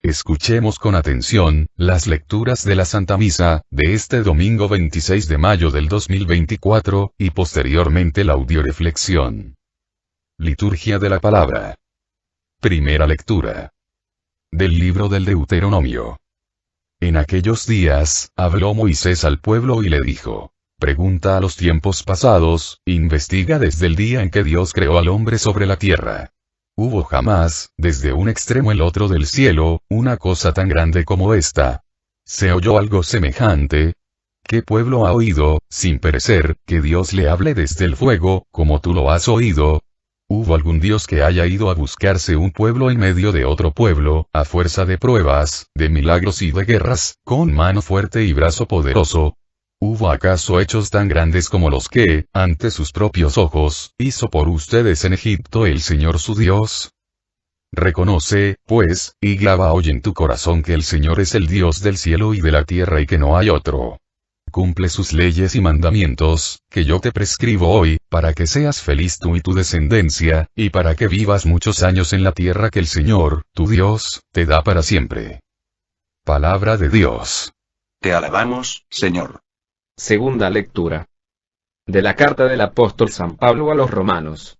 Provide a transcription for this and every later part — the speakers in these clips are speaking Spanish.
Escuchemos con atención las lecturas de la Santa Misa de este domingo 26 de mayo del 2024, y posteriormente la audioreflexión. Liturgia de la Palabra. Primera lectura. Del libro del Deuteronomio. En aquellos días, habló Moisés al pueblo y le dijo: Pregunta a los tiempos pasados, investiga desde el día en que Dios creó al hombre sobre la tierra. ¿Hubo jamás, desde un extremo al otro del cielo, una cosa tan grande como esta? ¿Se oyó algo semejante? ¿Qué pueblo ha oído, sin perecer, que Dios le hable desde el fuego, como tú lo has oído? ¿Hubo algún Dios que haya ido a buscarse un pueblo en medio de otro pueblo, a fuerza de pruebas, de milagros y de guerras, con mano fuerte y brazo poderoso? ¿Hubo acaso hechos tan grandes como los que, ante sus propios ojos, hizo por ustedes en Egipto el Señor su Dios? Reconoce, pues, y graba hoy en tu corazón que el Señor es el Dios del cielo y de la tierra y que no hay otro. Cumple sus leyes y mandamientos, que yo te prescribo hoy, para que seas feliz tú y tu descendencia, y para que vivas muchos años en la tierra que el Señor, tu Dios, te da para siempre. Palabra de Dios. Te alabamos, Señor. Segunda lectura. De la carta del apóstol San Pablo a los romanos.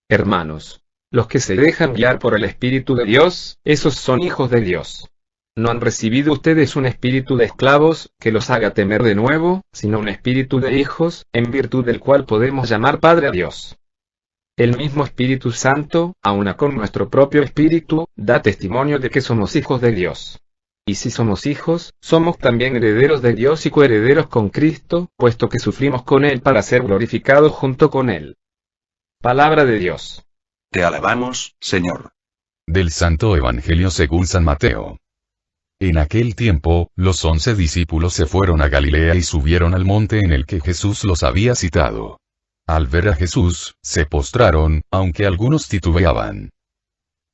Hermanos, los que se dejan guiar por el Espíritu de Dios, esos son hijos de Dios. No han recibido ustedes un espíritu de esclavos, que los haga temer de nuevo, sino un espíritu de hijos, en virtud del cual podemos llamar Padre a Dios. El mismo Espíritu Santo, aun con nuestro propio espíritu, da testimonio de que somos hijos de Dios. Y si somos hijos, somos también herederos de Dios y coherederos con Cristo, puesto que sufrimos con Él para ser glorificados junto con Él. Palabra de Dios. Te alabamos, Señor. Del Santo Evangelio según San Mateo. En aquel tiempo, los 11 discípulos se fueron a Galilea y subieron al monte en el que Jesús los había citado. Al ver a Jesús, se postraron, aunque algunos titubeaban.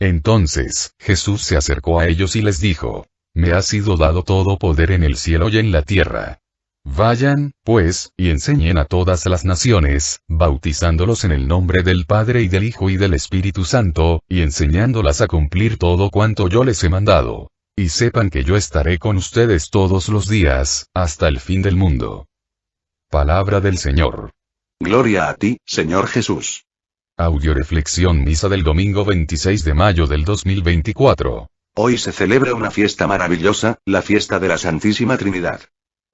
Entonces, Jesús se acercó a ellos y les dijo: Me ha sido dado todo poder en el cielo y en la tierra. Vayan, pues, y enseñen a todas las naciones, bautizándolos en el nombre del Padre y del Hijo y del Espíritu Santo, y enseñándolas a cumplir todo cuanto yo les he mandado. Y sepan que yo estaré con ustedes todos los días, hasta el fin del mundo. Palabra del Señor. Gloria a ti, Señor Jesús. Audioreflexión Misa del domingo 26 de mayo del 2024. Hoy se celebra una fiesta maravillosa, la fiesta de la Santísima Trinidad.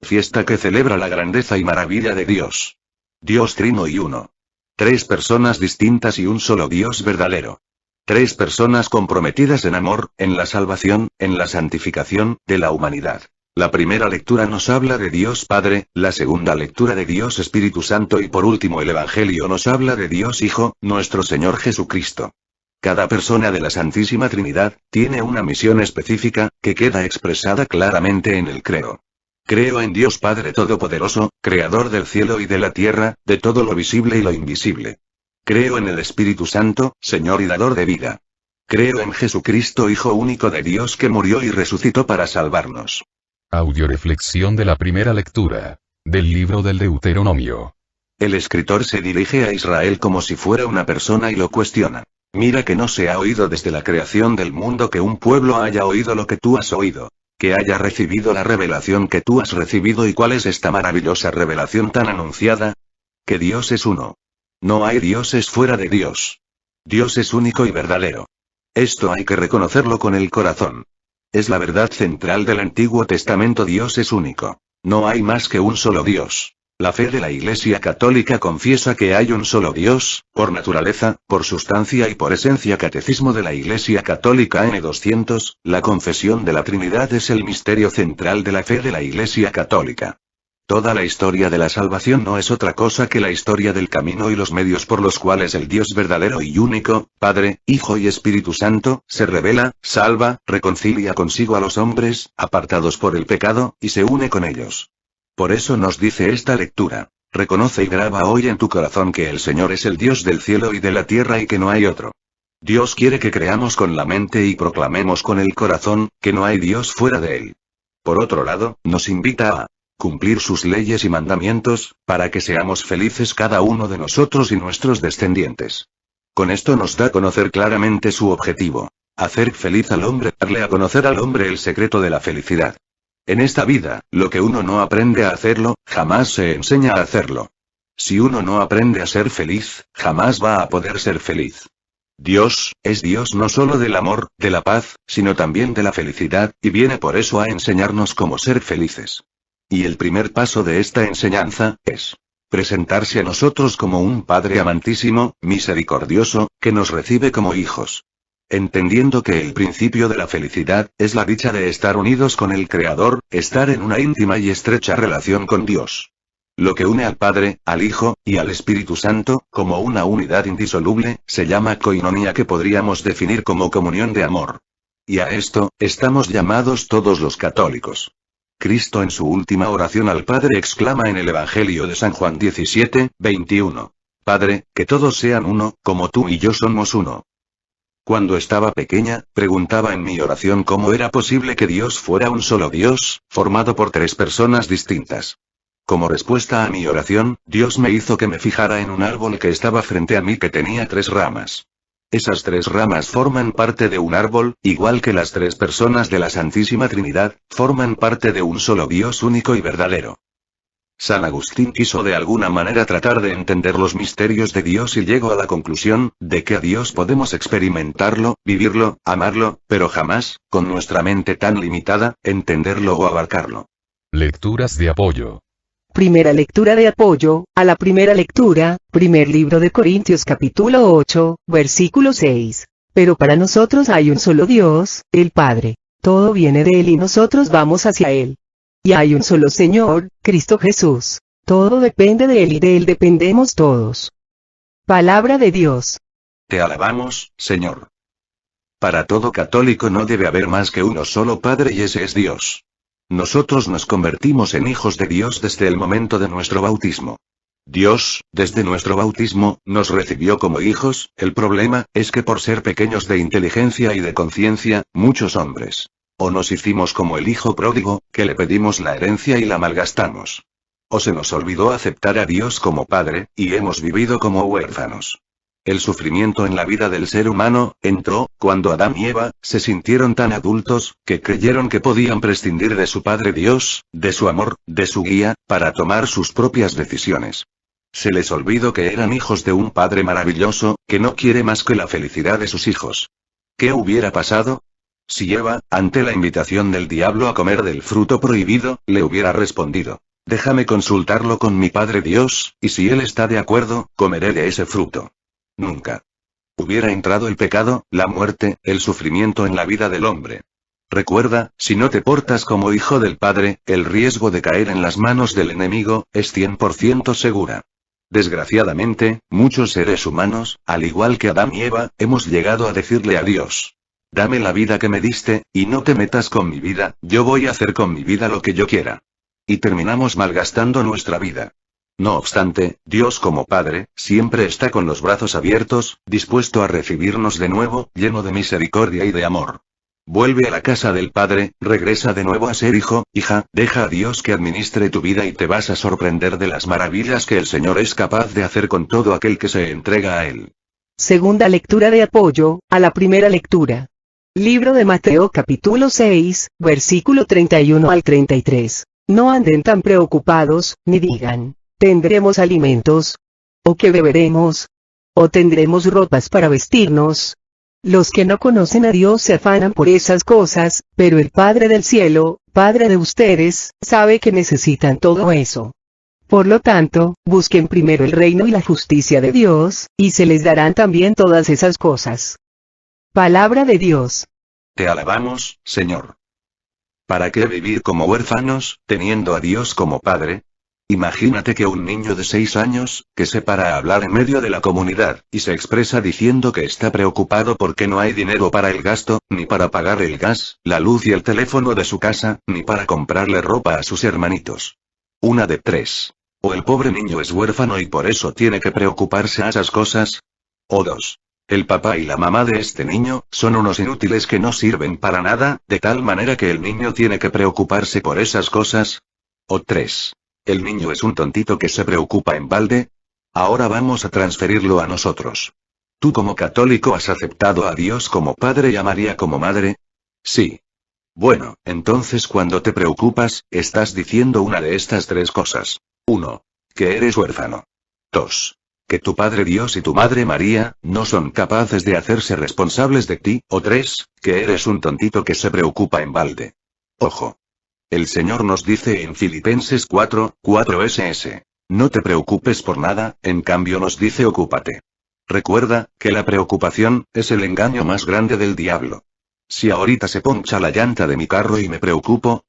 Fiesta que celebra la grandeza y maravilla de Dios. Dios trino y uno. 3 personas distintas y un solo Dios verdadero. 3 personas comprometidas en amor, en la salvación, en la santificación, de la humanidad. La primera lectura nos habla de Dios Padre, la segunda lectura de Dios Espíritu Santo y por último el Evangelio nos habla de Dios Hijo, nuestro Señor Jesucristo. Cada persona de la Santísima Trinidad tiene una misión específica, que queda expresada claramente en el credo. Creo en Dios Padre Todopoderoso, Creador del cielo y de la tierra, de todo lo visible y lo invisible. Creo en el Espíritu Santo, Señor y dador de vida. Creo en Jesucristo Hijo único de Dios que murió y resucitó para salvarnos. Audioreflexión de la primera lectura. Del libro del Deuteronomio. El escritor se dirige a Israel como si fuera una persona y lo cuestiona. Mira que no se ha oído desde la creación del mundo que un pueblo haya oído lo que tú has oído. Que haya recibido la revelación que tú has recibido. ¿Y cuál es esta maravillosa revelación tan anunciada? Que Dios es uno. No hay dioses fuera de Dios. Dios es único y verdadero. Esto hay que reconocerlo con el corazón. Es la verdad central del Antiguo Testamento. Dios es único. No hay más que un solo Dios. La fe de la Iglesia Católica confiesa que hay un solo Dios, por naturaleza, por sustancia y por esencia. Catecismo de la Iglesia Católica N200, la confesión de la Trinidad es el misterio central de la fe de la Iglesia Católica. Toda la historia de la salvación no es otra cosa que la historia del camino y los medios por los cuales el Dios verdadero y único, Padre, Hijo y Espíritu Santo, se revela, salva, reconcilia consigo a los hombres, apartados por el pecado, y se une con ellos. Por eso nos dice esta lectura: reconoce y graba hoy en tu corazón que el Señor es el Dios del cielo y de la tierra y que no hay otro. Dios quiere que creamos con la mente y proclamemos con el corazón, que no hay Dios fuera de él. Por otro lado, nos invita a cumplir sus leyes y mandamientos, para que seamos felices cada uno de nosotros y nuestros descendientes. Con esto nos da a conocer claramente su objetivo: Hacer feliz al hombre, darle a conocer al hombre el secreto de la felicidad. En esta vida, lo que uno no aprende a hacerlo, jamás se enseña a hacerlo. Si uno no aprende a ser feliz, jamás va a poder ser feliz. Dios, es Dios no solo del amor, de la paz, sino también de la felicidad, y viene por eso a enseñarnos cómo ser felices. Y el primer paso de esta enseñanza, es presentarse a nosotros como un Padre amantísimo, misericordioso, que nos recibe como hijos. Entendiendo que el principio de la felicidad, es la dicha de estar unidos con el Creador, estar en una íntima y estrecha relación con Dios. Lo que une al Padre, al Hijo, y al Espíritu Santo, como una unidad indisoluble, se llama coinonía, que podríamos definir como comunión de amor. Y a esto, estamos llamados todos los católicos. Cristo en su última oración al Padre exclama en el Evangelio de San Juan 17:21. Padre, que todos sean uno, como tú y yo somos uno. Cuando estaba pequeña, preguntaba en mi oración cómo era posible que Dios fuera un solo Dios, formado por tres personas distintas. Como respuesta a mi oración, Dios me hizo que me fijara en un árbol que estaba frente a mí que tenía 3 ramas. Esas 3 ramas forman parte de un árbol, igual que las 3 personas de la Santísima Trinidad, forman parte de un solo Dios único y verdadero. San Agustín quiso de alguna manera tratar de entender los misterios de Dios y llegó a la conclusión, de que a Dios podemos experimentarlo, vivirlo, amarlo, pero jamás, con nuestra mente tan limitada, entenderlo o abarcarlo. Lecturas de apoyo. Primera lectura de apoyo, a la primera lectura, primer libro de Corintios capítulo 8, versículo 6. Pero para nosotros hay un solo Dios, el Padre. Todo viene de Él y nosotros vamos hacia Él. Y hay un solo Señor, Cristo Jesús. Todo depende de Él y de Él dependemos todos. Palabra de Dios. Te alabamos, Señor. Para todo católico no debe haber más que uno solo Padre y ese es Dios. Nosotros nos convertimos en hijos de Dios desde el momento de nuestro bautismo. Dios, desde nuestro bautismo, nos recibió como hijos. El problema, es que por ser pequeños de inteligencia y de conciencia, muchos hombres, o nos hicimos como el hijo pródigo, que le pedimos la herencia y la malgastamos. O se nos olvidó aceptar a Dios como Padre, y hemos vivido como huérfanos. El sufrimiento en la vida del ser humano, entró, cuando Adán y Eva, se sintieron tan adultos, que creyeron que podían prescindir de su Padre Dios, de su amor, de su guía, para tomar sus propias decisiones. Se les olvidó que eran hijos de un Padre maravilloso, que no quiere más que la felicidad de sus hijos. ¿Qué hubiera pasado? Si Eva, ante la invitación del diablo a comer del fruto prohibido, le hubiera respondido: déjame consultarlo con mi Padre Dios, y si Él está de acuerdo, comeré de ese fruto. Nunca hubiera entrado el pecado, la muerte, el sufrimiento en la vida del hombre. Recuerda, si no te portas como hijo del Padre, el riesgo de caer en las manos del enemigo, es 100% segura. Desgraciadamente, muchos seres humanos, al igual que Adán y Eva, hemos llegado a decirle a Dios: dame la vida que me diste, y no te metas con mi vida, yo voy a hacer con mi vida lo que yo quiera. Y terminamos malgastando nuestra vida. No obstante, Dios como Padre, siempre está con los brazos abiertos, dispuesto a recibirnos de nuevo, lleno de misericordia y de amor. Vuelve a la casa del Padre, regresa de nuevo a ser hijo, hija, deja a Dios que administre tu vida y te vas a sorprender de las maravillas que el Señor es capaz de hacer con todo aquel que se entrega a Él. Segunda lectura de apoyo, a la primera lectura. Libro de Mateo capítulo 6, versículo 31 al 33. No anden tan preocupados, ni digan: ¿tendremos alimentos? ¿O qué beberemos? ¿O tendremos ropas para vestirnos? Los que no conocen a Dios se afanan por esas cosas, pero el Padre del cielo, Padre de ustedes, sabe que necesitan todo eso. Por lo tanto, busquen primero el reino y la justicia de Dios, y se les darán también todas esas cosas. Palabra de Dios. Te alabamos, Señor. ¿Para qué vivir como huérfanos, teniendo a Dios como Padre? Imagínate que un niño de 6 años, que se para a hablar en medio de la comunidad, y se expresa diciendo que está preocupado porque no hay dinero para el gasto, ni para pagar el gas, la luz y el teléfono de su casa, ni para comprarle ropa a sus hermanitos. Una de 3. O el pobre niño es huérfano y por eso tiene que preocuparse a esas cosas. O 2. El papá y la mamá de este niño, son unos inútiles que no sirven para nada, de tal manera que el niño tiene que preocuparse por esas cosas. O 3. ¿El niño es un tontito que se preocupa en balde? Ahora vamos a transferirlo a nosotros. ¿Tú como católico has aceptado a Dios como Padre y a María como Madre? Sí. Bueno, entonces cuando te preocupas, estás diciendo una de estas tres cosas. 1. Que eres huérfano. 2. Que tu Padre Dios y tu Madre María, no son capaces de hacerse responsables de ti, o 3. Que eres un tontito que se preocupa en balde. Ojo. El Señor nos dice en Filipenses 4:4 ss. No te preocupes por nada, en cambio nos dice ocúpate. Recuerda, que la preocupación, es el engaño más grande del diablo. Si ahorita se poncha la llanta de mi carro y me preocupo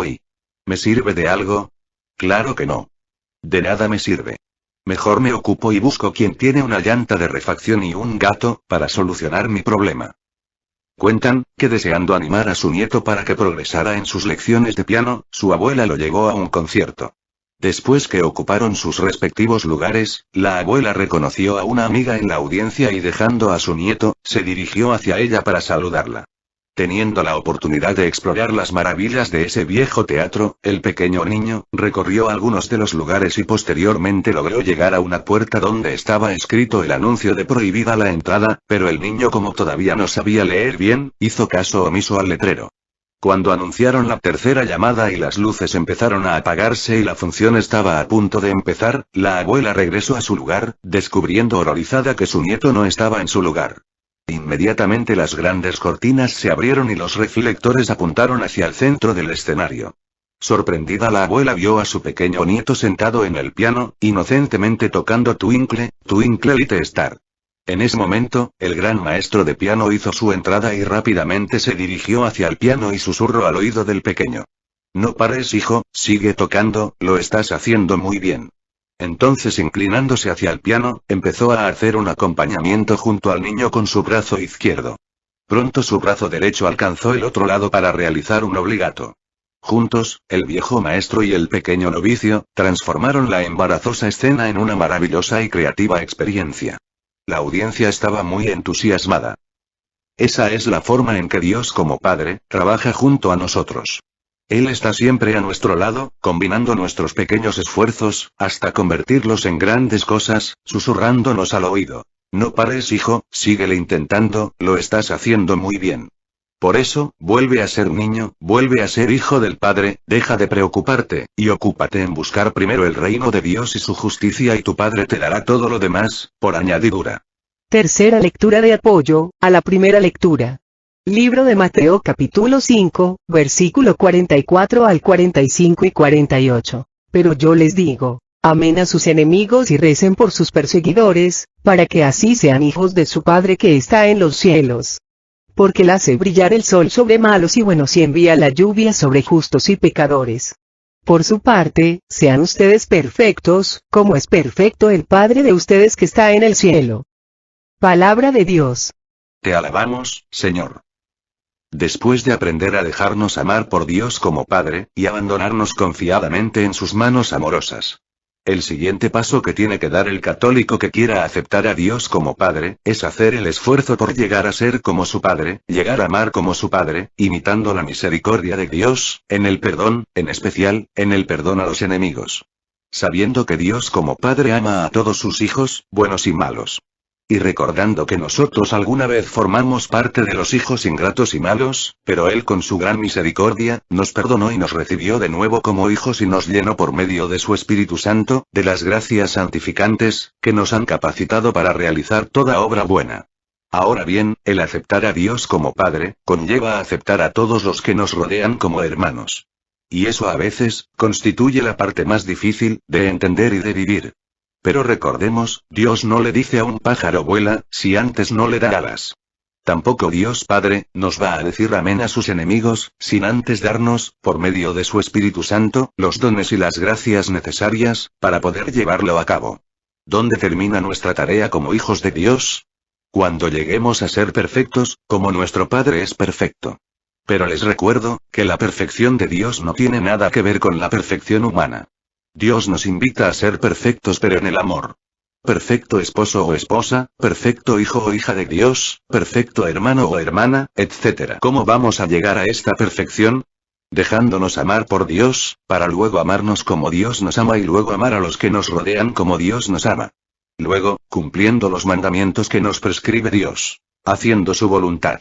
y... ¿me sirve de algo? Claro que no. De nada me sirve. Mejor me ocupo y busco quien tiene una llanta de refacción y un gato, para solucionar mi problema. Cuentan, que deseando animar a su nieto para que progresara en sus lecciones de piano, su abuela lo llevó a un concierto. Después que ocuparon sus respectivos lugares, la abuela reconoció a una amiga en la audiencia y dejando a su nieto, se dirigió hacia ella para saludarla. Teniendo la oportunidad de explorar las maravillas de ese viejo teatro, el pequeño niño, recorrió algunos de los lugares y posteriormente logró llegar a una puerta donde estaba escrito el anuncio de prohibida la entrada, pero el niño, como todavía no sabía leer bien, hizo caso omiso al letrero. Cuando anunciaron la tercera llamada y las luces empezaron a apagarse y la función estaba a punto de empezar, la abuela regresó a su lugar, descubriendo horrorizada que su nieto no estaba en su lugar. Inmediatamente las grandes cortinas se abrieron y los reflectores apuntaron hacia el centro del escenario. Sorprendida, la abuela vio a su pequeño nieto sentado en el piano, inocentemente tocando Twinkle, Twinkle Little Star. En ese momento, el gran maestro de piano hizo su entrada y rápidamente se dirigió hacia el piano y susurró al oído del pequeño. No pares, hijo, sigue tocando, lo estás haciendo muy bien. Entonces, inclinándose hacia el piano, empezó a hacer un acompañamiento junto al niño con su brazo izquierdo. Pronto su brazo derecho alcanzó el otro lado para realizar un obligato. Juntos, el viejo maestro y el pequeño novicio, transformaron la embarazosa escena en una maravillosa y creativa experiencia. La audiencia estaba muy entusiasmada. Esa es la forma en que Dios como Padre, trabaja junto a nosotros. Él está siempre a nuestro lado, combinando nuestros pequeños esfuerzos, hasta convertirlos en grandes cosas, susurrándonos al oído. No pares, hijo, síguele intentando, lo estás haciendo muy bien. Por eso, vuelve a ser niño, vuelve a ser hijo del Padre, deja de preocuparte, y ocúpate en buscar primero el reino de Dios y su justicia y tu Padre te dará todo lo demás, por añadidura. Tercera lectura de apoyo, a la primera lectura. Libro de Mateo capítulo 5, versículo 44 al 45 y 48. Pero yo les digo, amen a sus enemigos y recen por sus perseguidores, para que así sean hijos de su Padre que está en los cielos. Porque él hace brillar el sol sobre malos y buenos y envía la lluvia sobre justos y pecadores. Por su parte, sean ustedes perfectos, como es perfecto el Padre de ustedes que está en el cielo. Palabra de Dios. Te alabamos, Señor. Después de aprender a dejarnos amar por Dios como Padre, y abandonarnos confiadamente en sus manos amorosas. El siguiente paso que tiene que dar el católico que quiera aceptar a Dios como Padre, es hacer el esfuerzo por llegar a ser como su Padre, llegar a amar como su Padre, imitando la misericordia de Dios, en el perdón, en especial, en el perdón a los enemigos. Sabiendo que Dios como Padre ama a todos sus hijos, buenos y malos. Y recordando que nosotros alguna vez formamos parte de los hijos ingratos y malos, pero Él con su gran misericordia, nos perdonó y nos recibió de nuevo como hijos y nos llenó por medio de su Espíritu Santo, de las gracias santificantes, que nos han capacitado para realizar toda obra buena. Ahora bien, el aceptar a Dios como Padre, conlleva a aceptar a todos los que nos rodean como hermanos. Y eso a veces, constituye la parte más difícil, de entender y de vivir. Pero recordemos, Dios no le dice a un pájaro vuela, si antes no le da alas. Tampoco Dios Padre, nos va a decir amén a sus enemigos, sin antes darnos, por medio de su Espíritu Santo, los dones y las gracias necesarias, para poder llevarlo a cabo. ¿Dónde termina nuestra tarea como hijos de Dios? Cuando lleguemos a ser perfectos, como nuestro Padre es perfecto. Pero les recuerdo, que la perfección de Dios no tiene nada que ver con la perfección humana. Dios nos invita a ser perfectos pero en el amor. Perfecto esposo o esposa, perfecto hijo o hija de Dios, perfecto hermano o hermana, etc. ¿Cómo vamos a llegar a esta perfección? Dejándonos amar por Dios, para luego amarnos como Dios nos ama y luego amar a los que nos rodean como Dios nos ama. Luego, cumpliendo los mandamientos que nos prescribe Dios. Haciendo su voluntad.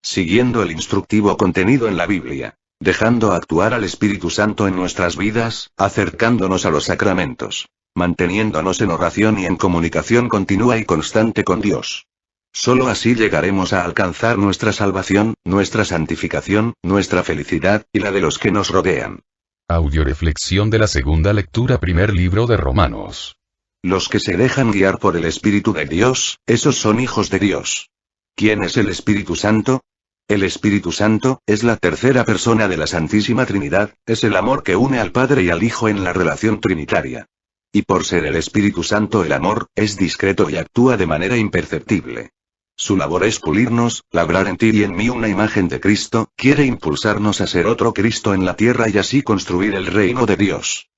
Siguiendo el instructivo contenido en la Biblia. Dejando actuar al Espíritu Santo en nuestras vidas, acercándonos a los sacramentos. Manteniéndonos en oración y en comunicación continua y constante con Dios. Solo así llegaremos a alcanzar nuestra salvación, nuestra santificación, nuestra felicidad, y la de los que nos rodean. Audioreflexión de la segunda lectura, primer libro de Romanos. Los que se dejan guiar por el Espíritu de Dios, esos son hijos de Dios. ¿Quién es el Espíritu Santo? El Espíritu Santo, es la tercera persona de la Santísima Trinidad, es el amor que une al Padre y al Hijo en la relación trinitaria. Y por ser el Espíritu Santo el amor, es discreto y actúa de manera imperceptible. Su labor es pulirnos, labrar en ti y en mí una imagen de Cristo, quiere impulsarnos a ser otro Cristo en la tierra y así construir el reino de Dios.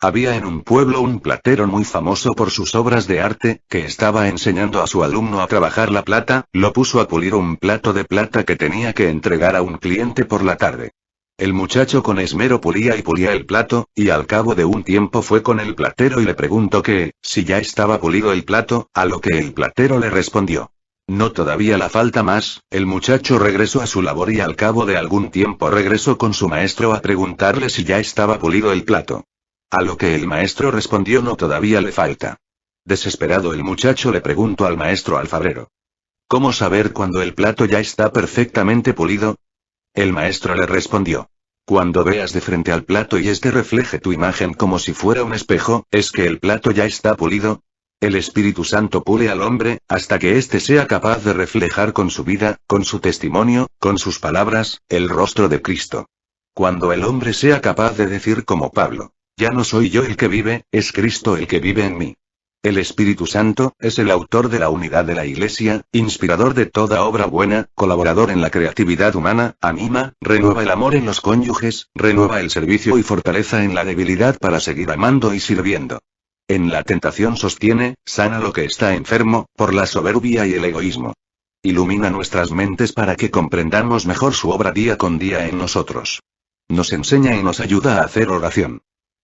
Había en un pueblo un platero muy famoso por sus obras de arte, que estaba enseñando a su alumno a trabajar la plata, lo puso a pulir un plato de plata que tenía que entregar a un cliente por la tarde. El muchacho con esmero pulía y pulía el plato, y al cabo de un tiempo fue con el platero y le preguntó que, si ya estaba pulido el plato, a lo que el platero le respondió: no, todavía la falta más. El muchacho regresó a su labor y al cabo de algún tiempo regresó con su maestro a preguntarle si ya estaba pulido el plato. A lo que el maestro respondió: no, todavía le falta. Desesperado el muchacho le preguntó al maestro alfarero: ¿cómo saber cuando el plato ya está perfectamente pulido? El maestro le respondió: cuando veas de frente al plato y éste refleje tu imagen como si fuera un espejo, es que el plato ya está pulido. El Espíritu Santo pule al hombre, hasta que éste sea capaz de reflejar con su vida, con su testimonio, con sus palabras, el rostro de Cristo. Cuando el hombre sea capaz de decir como Pablo: ya no soy yo el que vive, es Cristo el que vive en mí. El Espíritu Santo, es el autor de la unidad de la Iglesia, inspirador de toda obra buena, colaborador en la creatividad humana, anima, renueva el amor en los cónyuges, renueva el servicio y fortaleza en la debilidad para seguir amando y sirviendo. En la tentación sostiene, sana lo que está enfermo, por la soberbia y el egoísmo. Ilumina nuestras mentes para que comprendamos mejor su obra día con día en nosotros. Nos enseña y nos ayuda a hacer oración.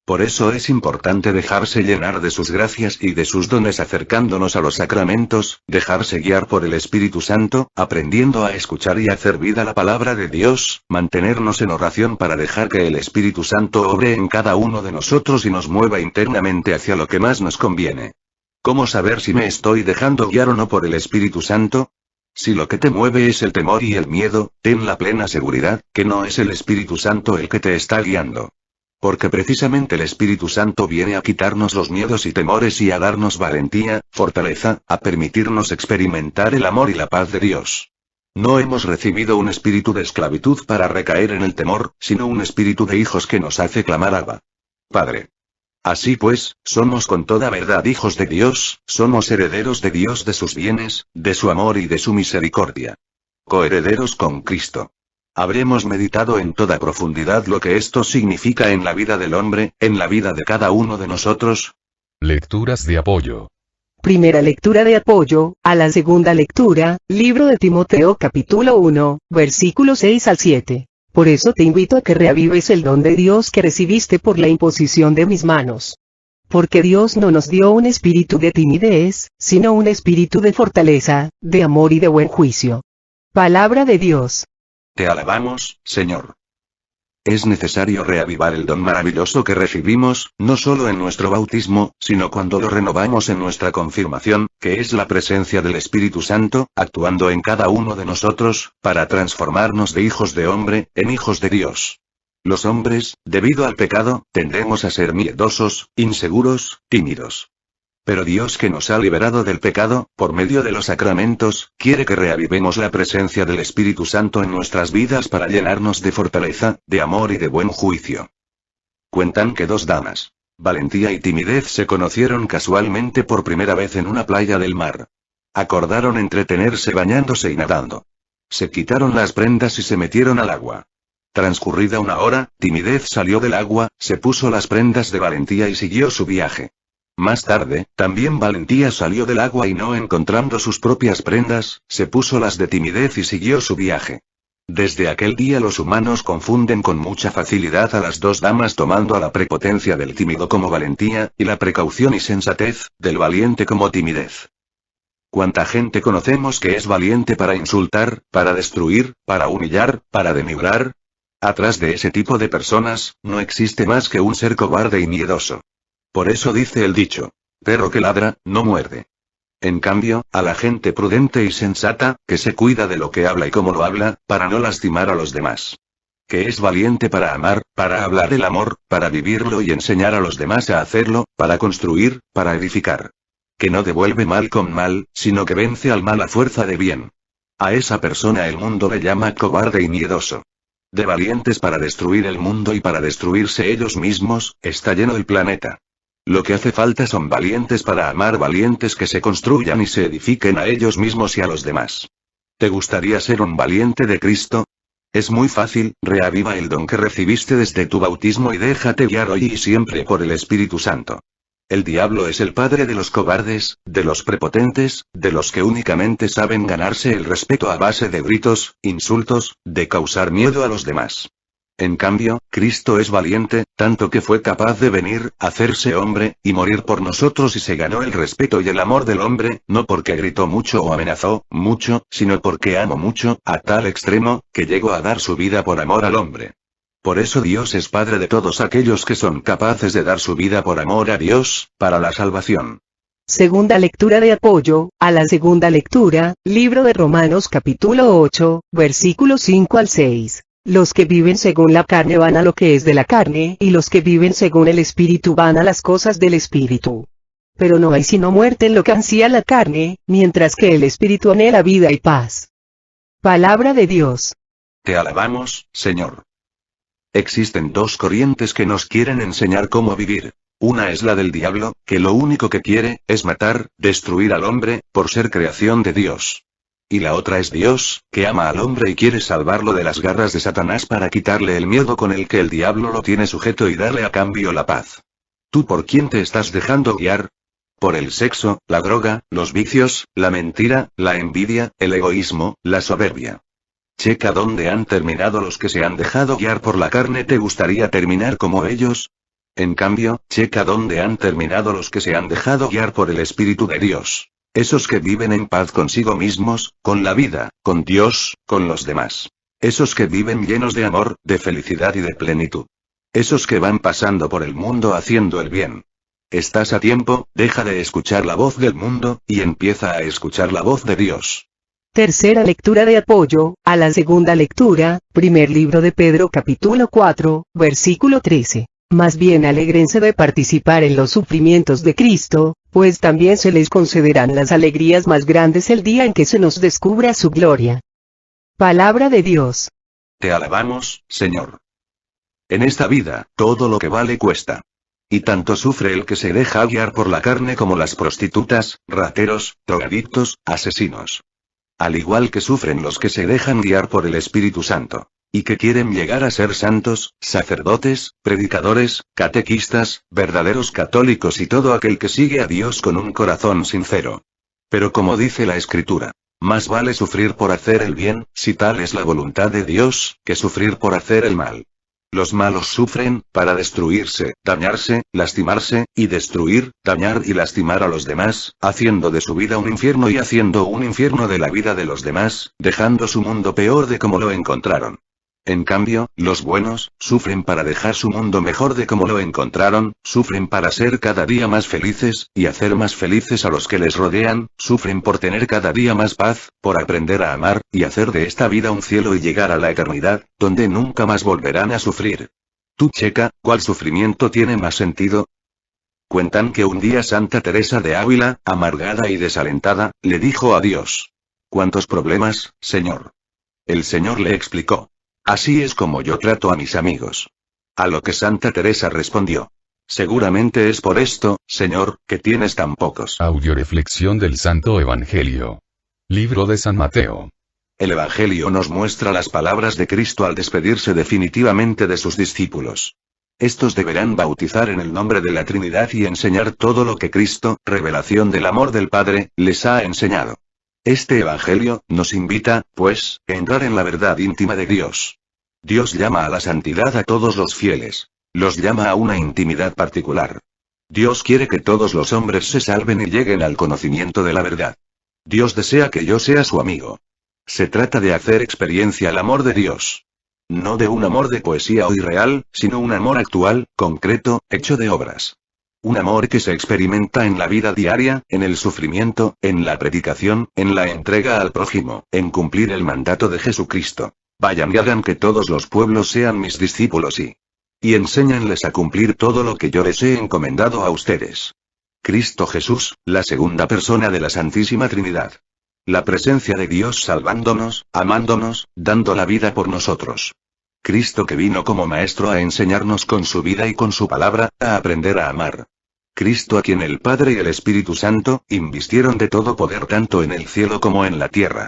Por eso es importante dejarse llenar de sus gracias y de sus dones acercándonos a los sacramentos, dejarse guiar por el Espíritu Santo, aprendiendo a escuchar y hacer vida la palabra de Dios, mantenernos en oración para dejar que el Espíritu Santo obre en cada uno de nosotros y nos mueva internamente hacia lo que más nos conviene. ¿Cómo saber si me estoy dejando guiar o no por el Espíritu Santo? Si lo que te mueve es el temor y el miedo, ten la plena seguridad, que no es el Espíritu Santo el que te está guiando. Porque precisamente el Espíritu Santo viene a quitarnos los miedos y temores y a darnos valentía, fortaleza, a permitirnos experimentar el amor y la paz de Dios. No hemos recibido un espíritu de esclavitud para recaer en el temor, sino un espíritu de hijos que nos hace clamar Abba, Padre. Así pues, somos con toda verdad hijos de Dios, somos herederos de Dios, de sus bienes, de su amor y de su misericordia. Coherederos con Cristo. Habremos meditado en toda profundidad lo que esto significa en la vida del hombre, en la vida de cada uno de nosotros. Lecturas de apoyo. Primera lectura de apoyo, a la segunda lectura, libro de Timoteo capítulo 1, versículos 6 al 7. Por eso te invito a que reavives el don de Dios que recibiste por la imposición de mis manos. Porque Dios no nos dio un espíritu de timidez, sino un espíritu de fortaleza, de amor y de buen juicio. Palabra de Dios. Te alabamos, Señor. Es necesario reavivar el don maravilloso que recibimos, no solo en nuestro bautismo, sino cuando lo renovamos en nuestra confirmación, que es la presencia del Espíritu Santo, actuando en cada uno de nosotros, para transformarnos de hijos de hombre, en hijos de Dios. Los hombres, debido al pecado, tendemos a ser miedosos, inseguros, tímidos. Pero Dios, que nos ha liberado del pecado, por medio de los sacramentos, quiere que reavivemos la presencia del Espíritu Santo en nuestras vidas para llenarnos de fortaleza, de amor y de buen juicio. Cuentan que dos damas, valentía y timidez, se conocieron casualmente por primera vez en una playa del mar. Acordaron entretenerse bañándose y nadando. Se quitaron las prendas y se metieron al agua. Transcurrida una hora, timidez salió del agua, se puso las prendas de valentía y siguió su viaje. Más tarde, también valentía salió del agua y no encontrando sus propias prendas, se puso las de timidez y siguió su viaje. Desde aquel día los humanos confunden con mucha facilidad a las dos damas tomando a la prepotencia del tímido como valentía, y la precaución y sensatez, del valiente como timidez. ¿Cuánta gente conocemos que es valiente para insultar, para destruir, para humillar, para denigrar? Atrás de ese tipo de personas, no existe más que un ser cobarde y miedoso. Por eso dice el dicho: perro que ladra, no muerde. En cambio, a la gente prudente y sensata, que se cuida de lo que habla y cómo lo habla, para no lastimar a los demás. Que es valiente para amar, para hablar el amor, para vivirlo y enseñar a los demás a hacerlo, para construir, para edificar. Que no devuelve mal con mal, sino que vence al mal a fuerza de bien. A esa persona el mundo le llama cobarde y miedoso. De valientes para destruir el mundo y para destruirse ellos mismos, está lleno el planeta. Lo que hace falta son valientes para amar, valientes que se construyan y se edifiquen a ellos mismos y a los demás. ¿Te gustaría ser un valiente de Cristo? Es muy fácil, reaviva el don que recibiste desde tu bautismo y déjate guiar hoy y siempre por el Espíritu Santo. El diablo es el padre de los cobardes, de los prepotentes, de los que únicamente saben ganarse el respeto a base de gritos, insultos, de causar miedo a los demás. En cambio, Cristo es valiente, tanto que fue capaz de venir, hacerse hombre, y morir por nosotros y se ganó el respeto y el amor del hombre, no porque gritó mucho o amenazó mucho, sino porque amó mucho, a tal extremo, que llegó a dar su vida por amor al hombre. Por eso Dios es Padre de todos aquellos que son capaces de dar su vida por amor a Dios, para la salvación. Segunda lectura de apoyo, a la segunda lectura, libro de Romanos capítulo 8, versículos 5 al 6. Los que viven según la carne van a lo que es de la carne, y los que viven según el Espíritu van a las cosas del Espíritu. Pero no hay sino muerte en lo que ansía la carne, mientras que el Espíritu anhela vida y paz. Palabra de Dios. Te alabamos, Señor. Existen dos corrientes que nos quieren enseñar cómo vivir. Una es la del diablo, que lo único que quiere, es matar, destruir al hombre, por ser creación de Dios. Y la otra es Dios, que ama al hombre y quiere salvarlo de las garras de Satanás para quitarle el miedo con el que el diablo lo tiene sujeto y darle a cambio la paz. ¿Tú por quién te estás dejando guiar? ¿Por el sexo, la droga, los vicios, la mentira, la envidia, el egoísmo, la soberbia? Checa dónde han terminado los que se han dejado guiar por la carne. ¿Te gustaría terminar como ellos? En cambio, checa dónde han terminado los que se han dejado guiar por el Espíritu de Dios. Esos que viven en paz consigo mismos, con la vida, con Dios, con los demás. Esos que viven llenos de amor, de felicidad y de plenitud. Esos que van pasando por el mundo haciendo el bien. Estás a tiempo, deja de escuchar la voz del mundo, y empieza a escuchar la voz de Dios. Tercera lectura de apoyo, a la segunda lectura, primer libro de Pedro capítulo 4, versículo 13. Más bien alégrense de participar en los sufrimientos de Cristo, pues también se les concederán las alegrías más grandes el día en que se nos descubra su gloria. Palabra de Dios. Te alabamos, Señor. En esta vida, todo lo que vale cuesta. Y tanto sufre el que se deja guiar por la carne como las prostitutas, rateros, drogadictos, asesinos. Al igual que sufren los que se dejan guiar por el Espíritu Santo. Y que quieren llegar a ser santos, sacerdotes, predicadores, catequistas, verdaderos católicos y todo aquel que sigue a Dios con un corazón sincero. Pero como dice la Escritura, más vale sufrir por hacer el bien, si tal es la voluntad de Dios, que sufrir por hacer el mal. Los malos sufren, para destruirse, dañarse, lastimarse, y destruir, dañar y lastimar a los demás, haciendo de su vida un infierno y haciendo un infierno de la vida de los demás, dejando su mundo peor de como lo encontraron. En cambio, los buenos, sufren para dejar su mundo mejor de como lo encontraron, sufren para ser cada día más felices, y hacer más felices a los que les rodean, sufren por tener cada día más paz, por aprender a amar, y hacer de esta vida un cielo y llegar a la eternidad, donde nunca más volverán a sufrir. Tú checa, ¿cuál sufrimiento tiene más sentido? Cuentan que un día Santa Teresa de Ávila, amargada y desalentada, le dijo a Dios: ¿cuántos problemas, Señor? El Señor le explicó: así es como yo trato a mis amigos. A lo que Santa Teresa respondió: seguramente es por esto, Señor, que tienes tan pocos. Audioreflexión del Santo Evangelio. Libro de San Mateo. El Evangelio nos muestra las palabras de Cristo al despedirse definitivamente de sus discípulos. Estos deberán bautizar en el nombre de la Trinidad y enseñar todo lo que Cristo, revelación del amor del Padre, les ha enseñado. Este evangelio nos invita, pues, a entrar en la verdad íntima de Dios. Dios llama a la santidad a todos los fieles. Los llama a una intimidad particular. Dios quiere que todos los hombres se salven y lleguen al conocimiento de la verdad. Dios desea que yo sea su amigo. Se trata de hacer experiencia al amor de Dios. No de un amor de poesía o irreal, sino un amor actual, concreto, hecho de obras. Un amor que se experimenta en la vida diaria, en el sufrimiento, en la predicación, en la entrega al prójimo, en cumplir el mandato de Jesucristo. Vayan y hagan que todos los pueblos sean mis discípulos y enséñenles a cumplir todo lo que yo les he encomendado a ustedes. Cristo Jesús, la segunda persona de la Santísima Trinidad. La presencia de Dios salvándonos, amándonos, dando la vida por nosotros. Cristo que vino como maestro a enseñarnos con su vida y con su palabra, a aprender a amar. Cristo a quien el Padre y el Espíritu Santo invistieron de todo poder tanto en el cielo como en la tierra.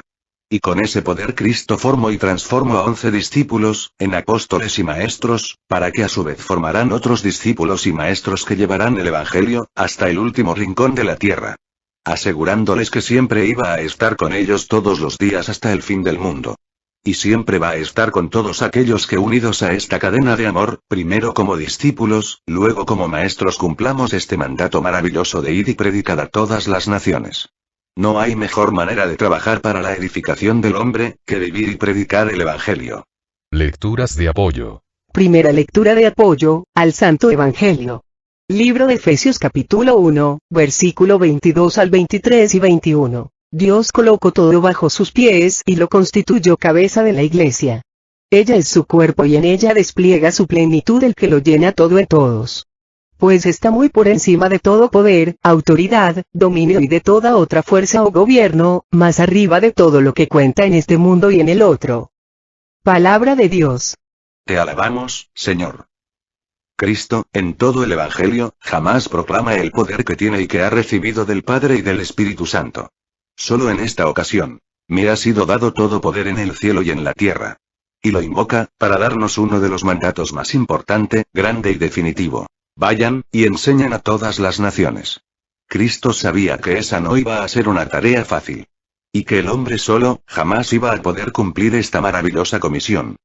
Y con ese poder Cristo formó y transformó a 11 discípulos, en apóstoles y maestros, para que a su vez formarán otros discípulos y maestros que llevarán el Evangelio, hasta el último rincón de la tierra. Asegurándoles que siempre iba a estar con ellos todos los días hasta el fin del mundo. Y siempre va a estar con todos aquellos que unidos a esta cadena de amor, primero como discípulos, luego como maestros cumplamos este mandato maravilloso de ir y predicar a todas las naciones. No hay mejor manera de trabajar para la edificación del hombre, que vivir y predicar el Evangelio. Lecturas de apoyo. Primera lectura de apoyo, al Santo Evangelio. Libro de Efesios capítulo 1, versículo 22 al 23 y 21. Dios colocó todo bajo sus pies y lo constituyó cabeza de la iglesia. Ella es su cuerpo y en ella despliega su plenitud el que lo llena todo en todos. Pues está muy por encima de todo poder, autoridad, dominio y de toda otra fuerza o gobierno, más arriba de todo lo que cuenta en este mundo y en el otro. Palabra de Dios. Te alabamos, Señor. Cristo, en todo el Evangelio, jamás proclama el poder que tiene y que ha recibido del Padre y del Espíritu Santo. Solo en esta ocasión, me ha sido dado todo poder en el cielo y en la tierra. Y lo invoca, para darnos uno de los mandatos más importante, grande y definitivo. Vayan, y enseñen a todas las naciones. Cristo sabía que esa no iba a ser una tarea fácil. Y que el hombre solo, jamás iba a poder cumplir esta maravillosa comisión.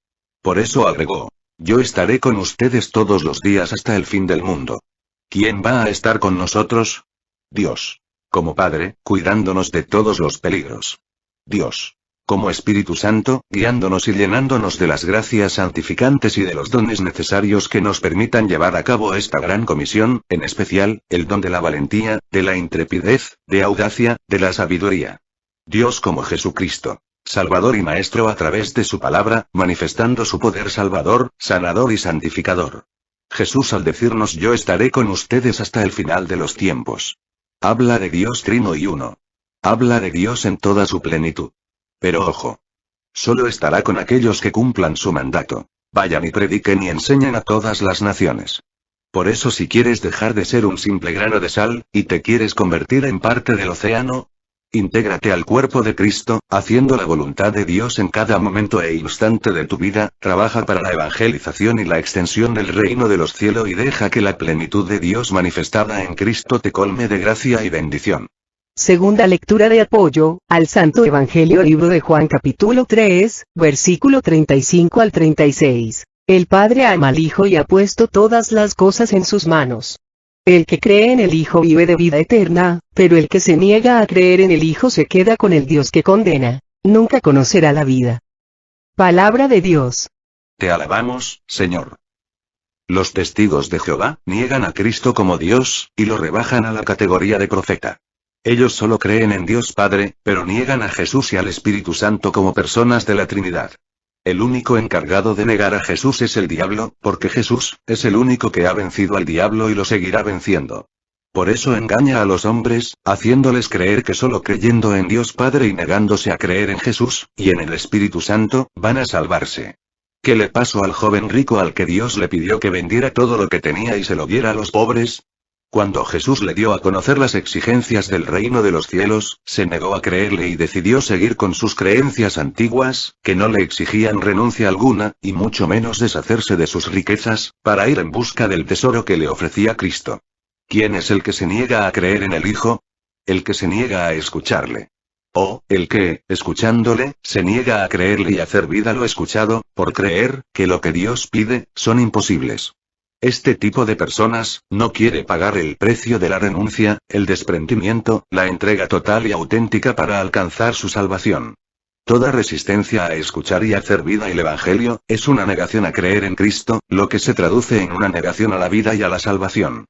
Por eso agregó: yo estaré con ustedes todos los días hasta el fin del mundo. ¿Quién va a estar con nosotros? Dios. Como Padre, cuidándonos de todos los peligros. Dios. Como Espíritu Santo, guiándonos y llenándonos de las gracias santificantes y de los dones necesarios que nos permitan llevar a cabo esta gran comisión, en especial, el don de la valentía, de la intrepidez, de audacia, de la sabiduría. Dios como Jesucristo, Salvador y Maestro a través de su palabra, manifestando su poder salvador, sanador y santificador. Jesús al decirnos yo estaré con ustedes hasta el final de los tiempos. Habla de Dios trino y uno. Habla de Dios en toda su plenitud. Pero ojo. Solo estará con aquellos que cumplan su mandato. Vayan y prediquen y enseñen a todas las naciones. Por eso si quieres dejar de ser un simple grano de sal, y te quieres convertir en parte del océano, intégrate al cuerpo de Cristo, haciendo la voluntad de Dios en cada momento e instante de tu vida, trabaja para la evangelización y la extensión del reino de los cielos y deja que la plenitud de Dios manifestada en Cristo te colme de gracia y bendición. Segunda lectura de apoyo, al Santo Evangelio. Libro de Juan capítulo 3, versículo 35 al 36. El Padre ama al Hijo y ha puesto todas las cosas en sus manos. El que cree en el Hijo vive de vida eterna, pero el que se niega a creer en el Hijo se queda con el Dios que condena. Nunca conocerá la vida. Palabra de Dios. Te alabamos, Señor. Los testigos de Jehová niegan a Cristo como Dios, y lo rebajan a la categoría de profeta. Ellos solo creen en Dios Padre, pero niegan a Jesús y al Espíritu Santo como personas de la Trinidad. El único encargado de negar a Jesús es el diablo, porque Jesús es el único que ha vencido al diablo y lo seguirá venciendo. Por eso engaña a los hombres, haciéndoles creer que solo creyendo en Dios Padre y negándose a creer en Jesús, y en el Espíritu Santo, van a salvarse. ¿Qué le pasó al joven rico al que Dios le pidió que vendiera todo lo que tenía y se lo diera a los pobres? Cuando Jesús le dio a conocer las exigencias del reino de los cielos, se negó a creerle y decidió seguir con sus creencias antiguas, que no le exigían renuncia alguna, y mucho menos deshacerse de sus riquezas, para ir en busca del tesoro que le ofrecía Cristo. ¿Quién es el que se niega a creer en el Hijo? El que se niega a escucharle. O, el que, escuchándole, se niega a creerle y hacer vida lo escuchado, por creer, que lo que Dios pide, son imposibles. Este tipo de personas, no quiere pagar el precio de la renuncia, el desprendimiento, la entrega total y auténtica para alcanzar su salvación. Toda resistencia a escuchar y hacer vida el Evangelio, es una negación a creer en Cristo, lo que se traduce en una negación a la vida y a la salvación.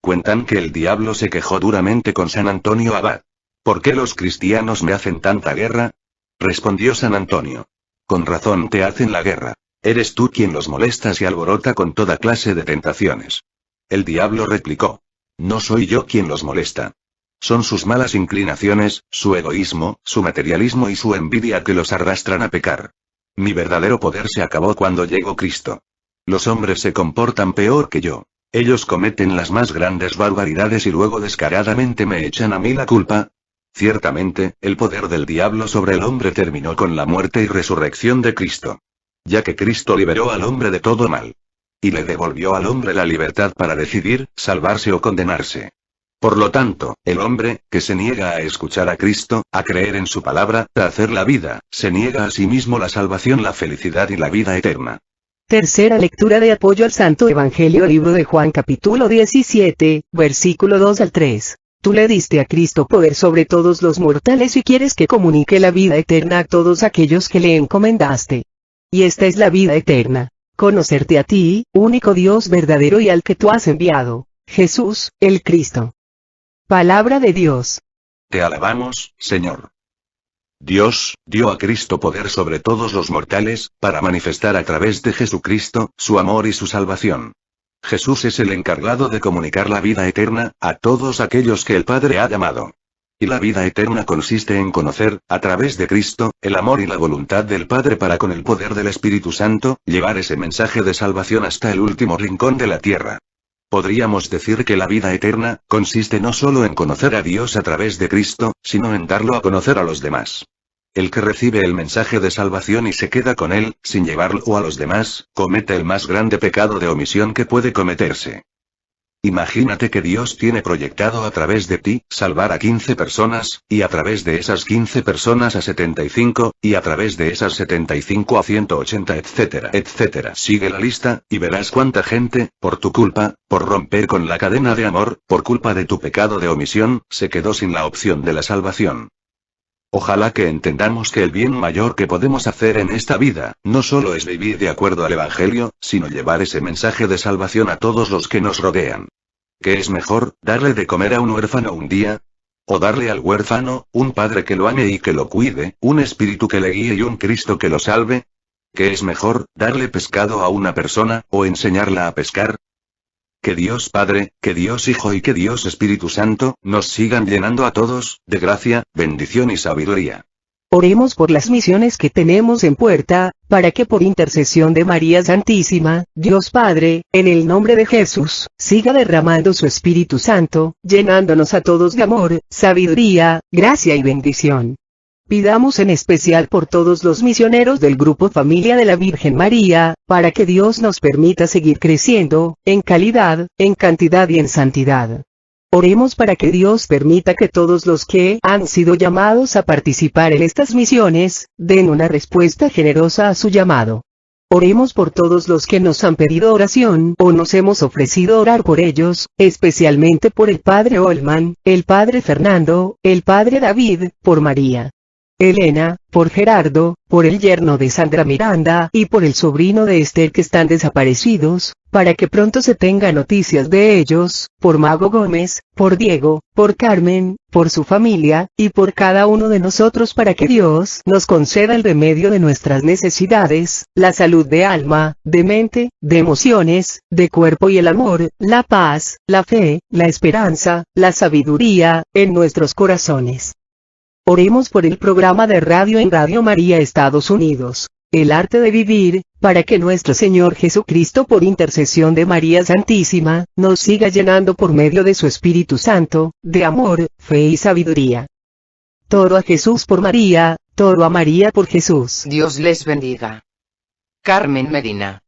Cuentan que el diablo se quejó duramente con San Antonio Abad. ¿Por qué los cristianos me hacen tanta guerra? Respondió San Antonio. Con razón te hacen la guerra. Eres tú quien los molestas y alborota con toda clase de tentaciones. El diablo replicó. No soy yo quien los molesta. Son sus malas inclinaciones, su egoísmo, su materialismo y su envidia que los arrastran a pecar. Mi verdadero poder se acabó cuando llegó Cristo. Los hombres se comportan peor que yo. Ellos cometen las más grandes barbaridades y luego descaradamente me echan a mí la culpa. Ciertamente, el poder del diablo sobre el hombre terminó con la muerte y resurrección de Cristo. Ya que Cristo liberó al hombre de todo mal. Y le devolvió al hombre la libertad para decidir, salvarse o condenarse. Por lo tanto, el hombre, que se niega a escuchar a Cristo, a creer en su palabra, a hacer la vida, se niega a sí mismo la salvación, la felicidad y la vida eterna. Tercera lectura de apoyo al Santo Evangelio, libro de Juan capítulo 17, versículo 2 al 3. Tú le diste a Cristo poder sobre todos los mortales y quieres que comunique la vida eterna a todos aquellos que le encomendaste. Y esta es la vida eterna: conocerte a ti, único Dios verdadero y al que tú has enviado, Jesús, el Cristo. Palabra de Dios. Te alabamos, Señor. Dios dio a Cristo poder sobre todos los mortales, para manifestar a través de Jesucristo, su amor y su salvación. Jesús es el encargado de comunicar la vida eterna, a todos aquellos que el Padre ha llamado. Y la vida eterna consiste en conocer, a través de Cristo, el amor y la voluntad del Padre para con el poder del Espíritu Santo, llevar ese mensaje de salvación hasta el último rincón de la tierra. Podríamos decir que la vida eterna, consiste no solo en conocer a Dios a través de Cristo, sino en darlo a conocer a los demás. El que recibe el mensaje de salvación y se queda con él, sin llevarlo a los demás, comete el más grande pecado de omisión que puede cometerse. Imagínate que Dios tiene proyectado a través de ti, salvar a 15 personas, y a través de esas 15 personas a 75, y a través de esas 75 a 180, etcétera, etcétera. Sigue la lista, y verás cuánta gente, por tu culpa, por romper con la cadena de amor, por culpa de tu pecado de omisión, se quedó sin la opción de la salvación. Ojalá que entendamos que el bien mayor que podemos hacer en esta vida, no solo es vivir de acuerdo al Evangelio, sino llevar ese mensaje de salvación a todos los que nos rodean. ¿Qué es mejor, darle de comer a un huérfano un día? ¿O darle al huérfano, un padre que lo ame y que lo cuide, un espíritu que le guíe y un Cristo que lo salve? ¿Qué es mejor, darle pescado a una persona, o enseñarla a pescar? Que Dios Padre, que Dios Hijo y que Dios Espíritu Santo, nos sigan llenando a todos, de gracia, bendición y sabiduría. Oremos por las misiones que tenemos en puerta, para que por intercesión de María Santísima, Dios Padre, en el nombre de Jesús, siga derramando su Espíritu Santo, llenándonos a todos de amor, sabiduría, gracia y bendición. Pidamos en especial por todos los misioneros del Grupo Familia de la Virgen María, para que Dios nos permita seguir creciendo, en calidad, en cantidad y en santidad. Oremos para que Dios permita que todos los que han sido llamados a participar en estas misiones, den una respuesta generosa a su llamado. Oremos por todos los que nos han pedido oración o nos hemos ofrecido orar por ellos, especialmente por el Padre Olman, el Padre Fernando, el Padre David, por María Elena, por Gerardo, por el yerno de Sandra Miranda y por el sobrino de Esther que están desaparecidos, para que pronto se tenga noticias de ellos, por Mago Gómez, por Diego, por Carmen, por su familia, y por cada uno de nosotros para que Dios nos conceda el remedio de nuestras necesidades, la salud de alma, de mente, de emociones, de cuerpo y el amor, la paz, la fe, la esperanza, la sabiduría, en nuestros corazones. Oremos por el programa de radio en Radio María Estados Unidos, El Arte de Vivir, para que nuestro Señor Jesucristo por intercesión de María Santísima, nos siga llenando por medio de su Espíritu Santo, de amor, fe y sabiduría. Todo a Jesús por María, todo a María por Jesús. Dios les bendiga. Carmen Medina.